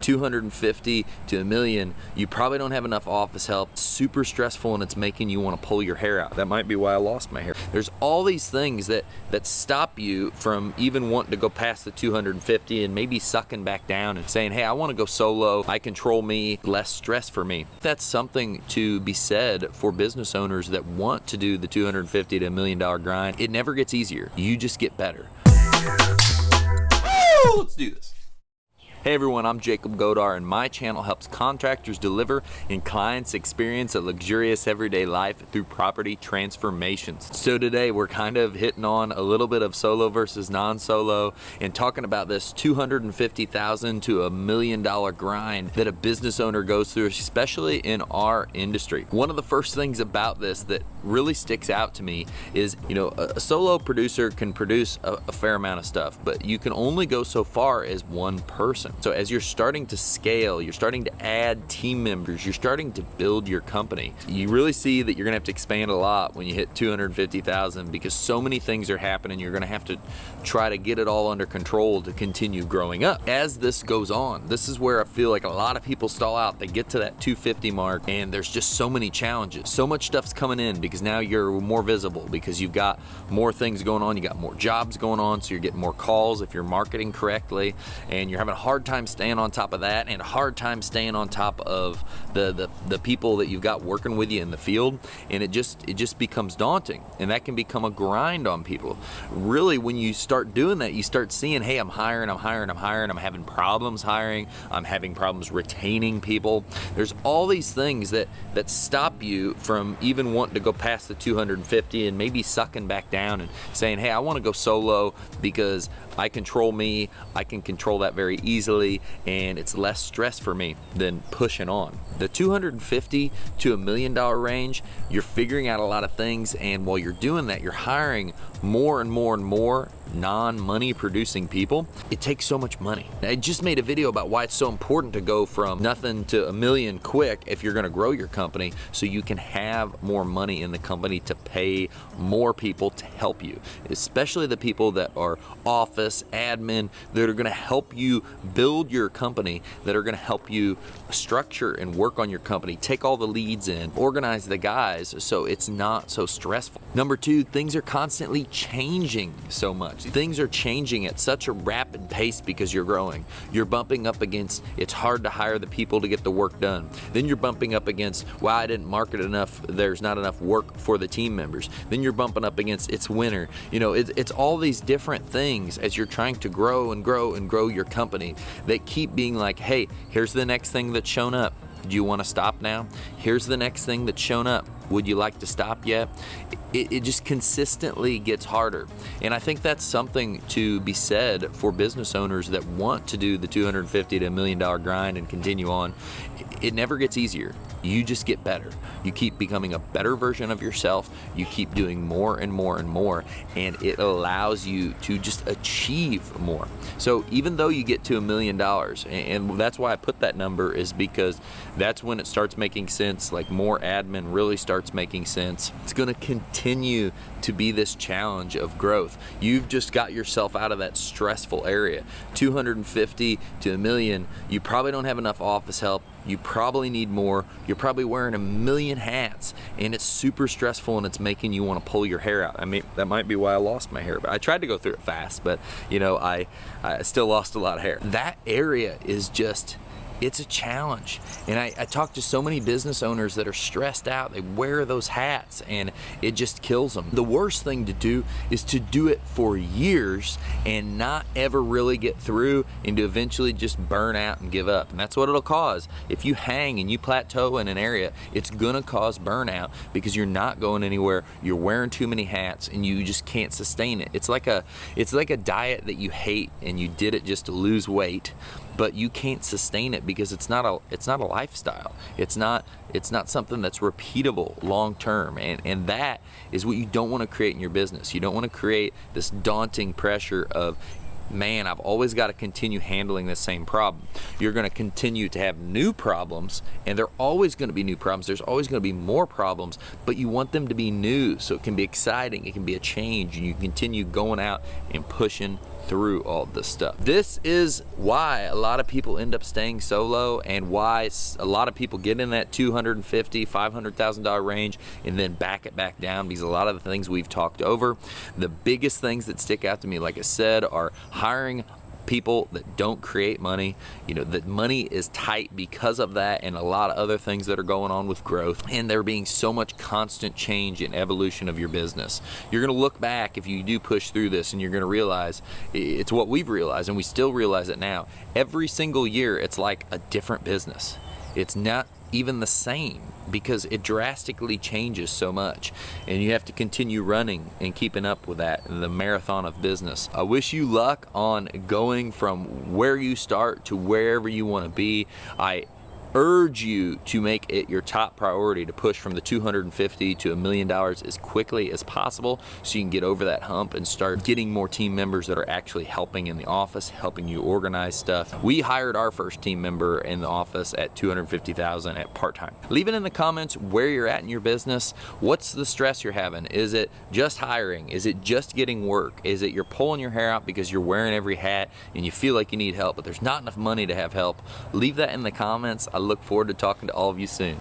250 to a million, you probably don't have enough office help. It's super stressful and it's making you want to pull your hair out. That might be why I lost my hair. There's all these things that stop you from even wanting to go past the 250 and maybe sucking back down and saying, hey, I want to go solo. I control me, less stress for me. That's something to be said for business owners that want to do the 250 to $1 million grind. It never gets easier. You just get better. Woo! Let's do this. Hey everyone, I'm Jacob Godar, and my channel helps contractors deliver and clients experience a luxurious everyday life through property transformations. So today we're kind of hitting on a little bit of solo versus non-solo and talking about this $250,000 to $1 million grind that a business owner goes through, especially in our industry. One of the first things about this that really sticks out to me is, a solo producer can produce a fair amount of stuff, but you can only go so far as one person. So as you're starting to scale, you're starting to add team members, you're starting to build your company, you really see that you're gonna have to expand a lot when you hit 250,000 because so many things are happening. You're gonna have to try to get it all under control to continue growing up. As this goes on, this is where I feel like a lot of people stall out. They get to that 250 mark and there's just so many challenges. So much stuff's coming in because now you're more visible, because you've got more things going on, you got more jobs going on, so you're getting more calls if you're marketing correctly, and you're having a hard time staying on top of that and a hard time staying on top of the people that you've got working with you in the field, and it just becomes daunting, and that can become a grind on people. Really, when you start doing that, you start seeing, hey, I'm hiring, I'm having problems hiring, I'm having problems retaining people. There's all these things that stop you from even wanting to go past the 250 and maybe sucking back down and saying, hey, I want to go solo because I control me, I can control that very easily, and it's less stress for me than pushing on. The 250 to $1 million range, you're figuring out a lot of things, and while you're doing that, you're hiring more and more and more non-money producing people. It takes so much money. I just made a video about why it's so important to go from nothing to $1 million quick if you're gonna grow your company, so you can have more money in the company to pay more people to help you, especially the people that are office, admin, that are gonna help you build your company, that are gonna help you structure and work on your company, take all the leads in, organize the guys so it's not so stressful. Number two, things are constantly changing so much. Things are changing at such a rapid pace because you're growing. You're bumping up against, it's hard to hire the people to get the work done. Then you're bumping up against, well, I didn't market enough, there's not enough work for the team members. Then you're bumping up against, it's winter. It's all these different things as you're trying to grow and grow and grow your company that keep being like, hey, here's the next thing that's shown up. Do you want to stop now? Here's the next thing that's shown up. Would you like to stop yet? It just consistently gets harder. And I think that's something to be said for business owners that want to do the 250 to $1 million grind and continue on. It never gets easier. You just get better. You keep becoming a better version of yourself. You keep doing more and more and more, and it allows you to just achieve more. So even though you get to $1 million, and that's why I put that number, is because that's when it starts making sense, like more admin really starts making sense. It's gonna continue to be this challenge of growth. You've just got yourself out of that stressful area. 250 to $1 million, you probably don't have enough office help. You probably need more. You're probably wearing 1 million hats, and it's super stressful, and it's making you want to pull your hair out. I mean, that might be why I lost my hair, but I tried to go through it fast, but I still lost a lot of hair. That area is just, it's a challenge. And I talk to so many business owners that are stressed out. They wear those hats and it just kills them. The worst thing to do is to do it for years and not ever really get through, and to eventually just burn out and give up. And that's what it'll cause. If you hang and you plateau in an area, it's gonna cause burnout because you're not going anywhere. You're wearing too many hats and you just can't sustain it. It's like a diet that you hate and you did it just to lose weight, but you can't sustain it because it's not a lifestyle. It's not something that's repeatable long term, and that is what you don't want to create in your business. You don't want to create this daunting pressure of, man, I've always got to continue handling the same problem. You're going to continue to have new problems, and they're always going to be new problems. There's always going to be more problems, but you want them to be new so it can be exciting, it can be a change, and you continue going out and pushing through all this stuff. This is why a lot of people end up staying solo, and why a lot of people get in that $250,000, $500,000 range and then back it back down, because a lot of the things we've talked over, the biggest things that stick out to me, like I said, are hiring people that don't create money. That money is tight because of that, and a lot of other things that are going on with growth, and there being so much constant change and evolution of your business. You're going to look back if you do push through this, and you're going to realize it's what we've realized, and we still realize it now. Every single year, it's like a different business. It's not even the same, because it drastically changes so much, and you have to continue running and keeping up with that, the marathon of business. I wish you luck on going from where you start to wherever you want to be. I urge you to make it your top priority to push from the $250,000 to $1 million as quickly as possible, so you can get over that hump and start getting more team members that are actually helping in the office, helping you organize stuff. We hired our first team member in the office at $250,000 at part-time. Leave it in the comments where you're at in your business. What's the stress you're having? Is it just hiring? Is it just getting work? Is it you're pulling your hair out because you're wearing every hat and you feel like you need help, but there's not enough money to have help? Leave that in the comments. I look forward to talking to all of you soon.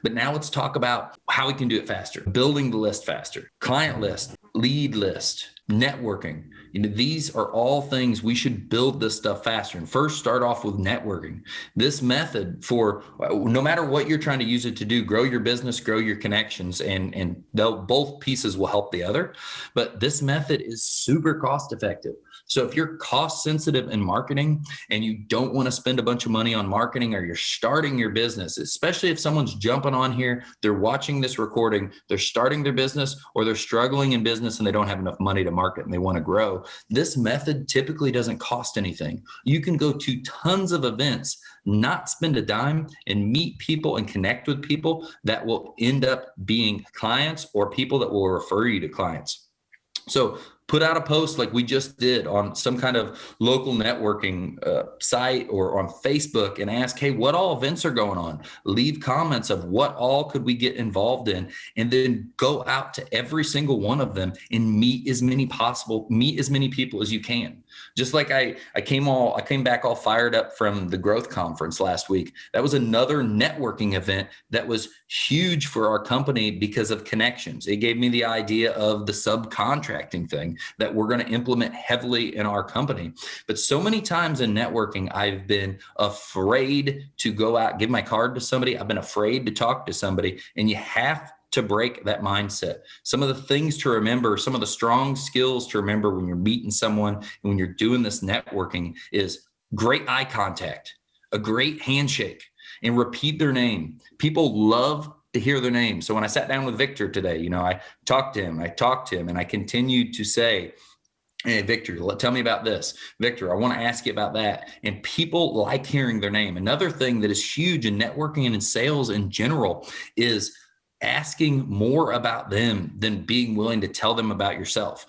But now let's talk about how we can do it faster. Building the list faster. Client list, lead list, networking. These are all things we should build this stuff faster. And first, start off with networking. This method, for no matter what you're trying to use it to do, grow your business, grow your connections, and both pieces will help the other. But this method is super cost effective. So if you're cost sensitive in marketing and you don't want to spend a bunch of money on marketing, or you're starting your business, especially if someone's jumping on here, they're watching this recording, they're starting their business, or they're struggling in business and they don't have enough money to market and they want to grow, this method typically doesn't cost anything. You can go to tons of events, not spend a dime, and meet people and connect with people that will end up being clients, or people that will refer you to clients. So put out a post like we just did on some kind of local networking site or on Facebook, and ask, hey, what all events are going on? Leave comments of what all could we get involved in, and then go out to every single one of them and meet as many people as you can. Just like I came back all fired up from the growth conference last week. That was another networking event that was huge for our company because of connections. It gave me the idea of the subcontracting thing that we're going to implement heavily in our company. But so many times in networking, I've been afraid to go out, give my card to somebody. I've been afraid to talk to somebody, and you have to break that mindset. Some of the things to remember, some of the strong skills to remember when you're meeting someone and when you're doing this networking, is great eye contact, a great handshake, and repeat their name. People love to hear their name. So when I sat down with Victor today, I talked to him, and I continued to say, hey, Victor, tell me about this. Victor, I want to ask you about that. And people like hearing their name. Another thing that is huge in networking and in sales in general is asking more about them than being willing to tell them about yourself.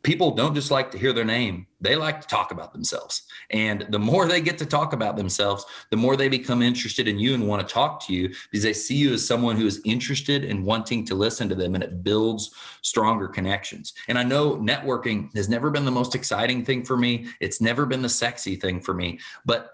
People don't just like to hear their name. They like to talk about themselves. And the more they get to talk about themselves, the more they become interested in you and want to talk to you, because they see you as someone who is interested in wanting to listen to them, and it builds stronger connections. And I know networking has never been the most exciting thing for me. It's never been the sexy thing for me, but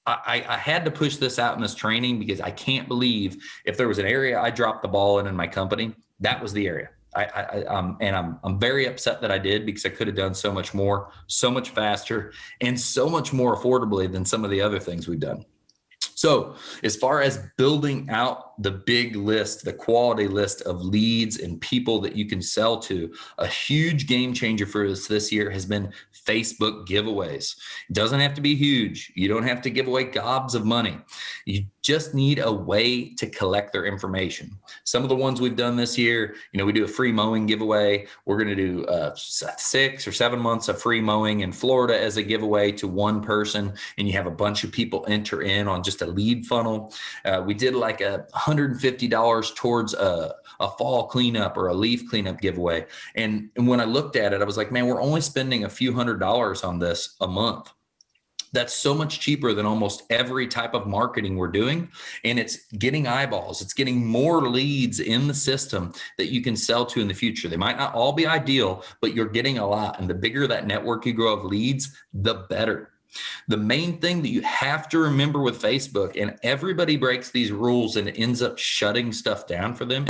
I had to push this out in this training, because I can't believe if there was an area I dropped the ball in my company, that was the area. I'm very upset that I did, because I could have done so much more, so much faster, and so much more affordably than some of the other things we've done. So as far as building out the big list, the quality list of leads and people that you can sell to, a huge game changer for us this year has been Facebook giveaways. It doesn't have to be huge. You don't have to give away gobs of money. You just need a way to collect their information. Some of the ones we've done this year, we do a free mowing giveaway. We're going to do 6 or 7 months of free mowing in Florida as a giveaway to one person, and you have a bunch of people enter in on just a lead funnel. We did like $150 towards a fall cleanup or a leaf cleanup giveaway. And when I looked at it, I was like, man, we're only spending a few $100s on this a month. That's so much cheaper than almost every type of marketing we're doing. And it's getting eyeballs. It's getting more leads in the system that you can sell to in the future. They might not all be ideal, but you're getting a lot. And the bigger that network you grow of leads, the better. The main thing that you have to remember with Facebook, and everybody breaks these rules and ends up shutting stuff down for them.